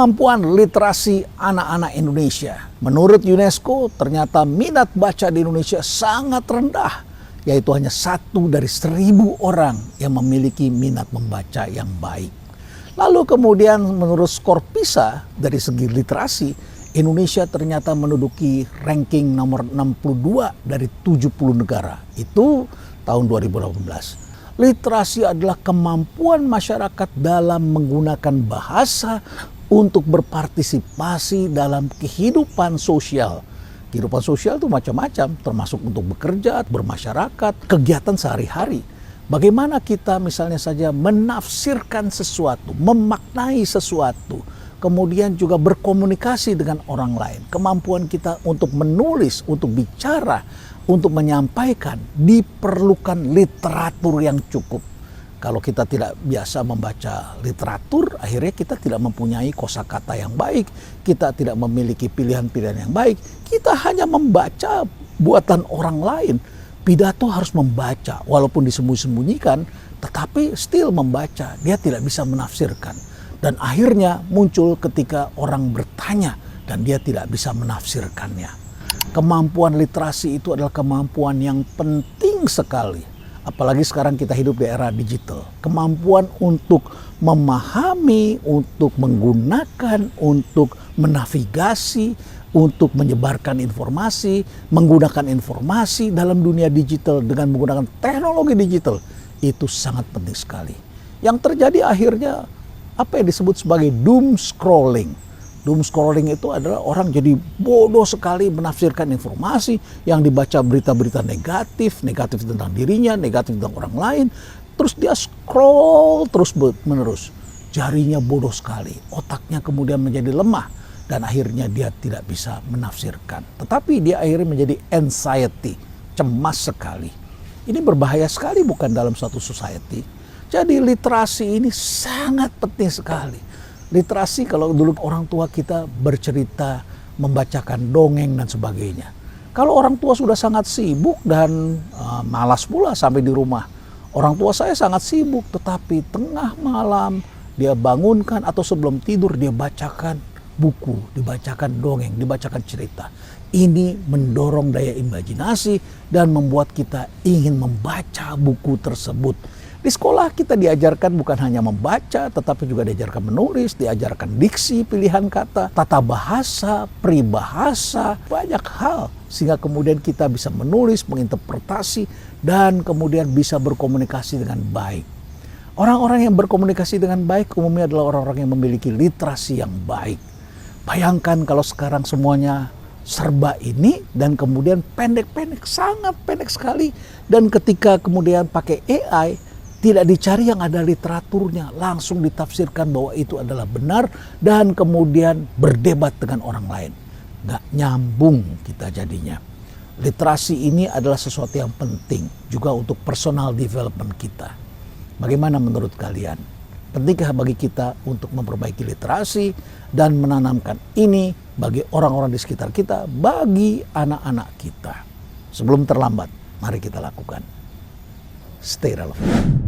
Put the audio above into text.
Kemampuan literasi anak-anak Indonesia. Menurut UNESCO, ternyata minat baca di Indonesia sangat rendah, yaitu hanya 1 dari 1.000 orang yang memiliki minat membaca yang baik. Lalu kemudian menurut skor PISA dari segi literasi, Indonesia ternyata menduduki ranking nomor 62 dari 70 negara. Itu tahun 2018. Literasi adalah kemampuan masyarakat dalam menggunakan bahasa untuk berpartisipasi dalam kehidupan sosial. Kehidupan sosial itu macam-macam, termasuk untuk bekerja, bermasyarakat, kegiatan sehari-hari. Bagaimana kita misalnya saja menafsirkan sesuatu, memaknai sesuatu, kemudian juga berkomunikasi dengan orang lain. Kemampuan kita untuk menulis, untuk bicara, untuk menyampaikan, diperlukan literatur yang cukup. Kalau kita tidak biasa membaca literatur, akhirnya kita tidak mempunyai kosakata yang baik, kita tidak memiliki pilihan-pilihan yang baik, kita hanya membaca buatan orang lain. Pidato harus membaca, walaupun disembunyi-sembunyikan, tetapi still membaca, dia tidak bisa menafsirkan. Dan akhirnya muncul ketika orang bertanya dan dia tidak bisa menafsirkannya. Kemampuan literasi itu adalah kemampuan yang penting sekali. Apalagi sekarang kita hidup di era digital. Kemampuan untuk memahami, untuk menggunakan, untuk menavigasi, untuk menyebarkan informasi, menggunakan informasi dalam dunia digital dengan menggunakan teknologi digital. Itu sangat penting sekali. Yang terjadi akhirnya apa yang disebut sebagai doom scrolling. Doom scrolling itu adalah orang jadi bodoh sekali menafsirkan informasi yang dibaca berita-berita negatif tentang dirinya, negatif tentang orang lain. Terus dia scroll terus menerus. Jarinya bodoh sekali, otaknya kemudian menjadi lemah dan akhirnya dia tidak bisa menafsirkan. Tetapi dia akhirnya menjadi anxiety, cemas sekali. Ini berbahaya sekali bukan dalam suatu society. Jadi literasi ini sangat penting sekali. Literasi kalau dulu orang tua kita bercerita, membacakan dongeng dan sebagainya. Kalau orang tua sudah sangat sibuk dan malas pula sampai di rumah. Orang tua saya sangat sibuk tetapi tengah malam dia bangunkan atau sebelum tidur dia bacakan buku, dibacakan dongeng, dibacakan cerita. Ini mendorong daya imajinasi dan membuat kita ingin membaca buku tersebut. Di sekolah kita diajarkan bukan hanya membaca, tetapi juga diajarkan menulis, diajarkan diksi, pilihan kata, tata bahasa, peribahasa, banyak hal. Sehingga kemudian kita bisa menulis, menginterpretasi, dan kemudian bisa berkomunikasi dengan baik. Orang-orang yang berkomunikasi dengan baik umumnya adalah orang-orang yang memiliki literasi yang baik. Bayangkan kalau sekarang semuanya serba ini dan kemudian pendek-pendek, sangat pendek sekali. Dan ketika kemudian pakai AI, tidak dicari yang ada literaturnya, langsung ditafsirkan bahwa itu adalah benar dan kemudian berdebat dengan orang lain. Nggak nyambung kita jadinya. Literasi ini adalah sesuatu yang penting juga untuk personal development kita. Bagaimana menurut kalian? Pentingkah bagi kita untuk memperbaiki literasi dan menanamkan ini bagi orang-orang di sekitar kita, bagi anak-anak kita? Sebelum terlambat, mari kita lakukan. Stay relevant.